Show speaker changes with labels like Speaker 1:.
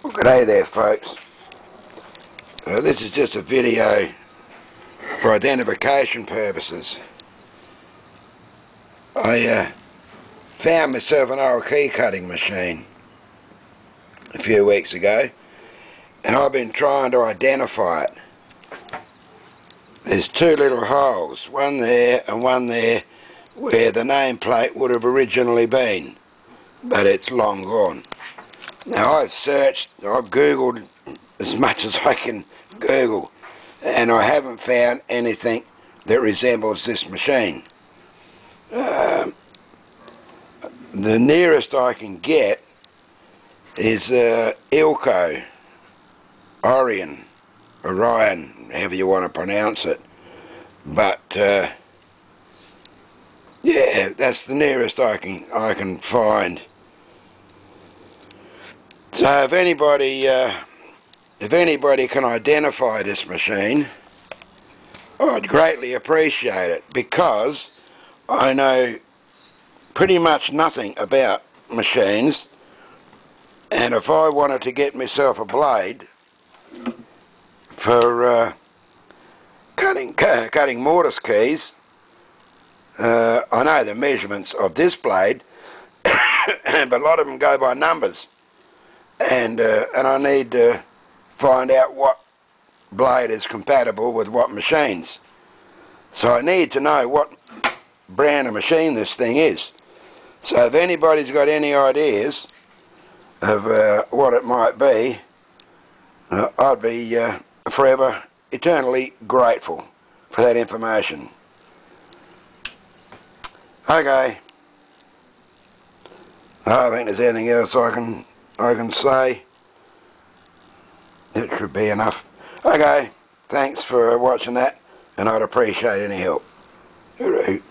Speaker 1: Well, g'day there, folks. This is just a video for identification purposes. I found myself an old key cutting machine a few weeks ago, and I've been trying to identify it. There's two little holes, one there and one there, where the nameplate would have originally been, but it's long gone. Now I've googled as much as I can Google, and I haven't found anything that resembles this machine. The nearest I can get is Ilko, Orion, however you want to pronounce it. But yeah, that's the nearest I can find. So if anybody can identify this machine, I'd greatly appreciate it, because I know pretty much nothing about machines, and if I wanted to get myself a blade for cutting mortice keys, I know the measurements of this blade, but a lot of them go by numbers, and I need to find out what blade is compatible with what machines. So I need to know what brand of machine this thing is. So if anybody's got any ideas of what it might be, I'd be forever, eternally grateful for that information. Okay, I don't think there's anything else I can say. It should be enough. Okay, thanks for watching that, and I'd appreciate any help. Hooroo.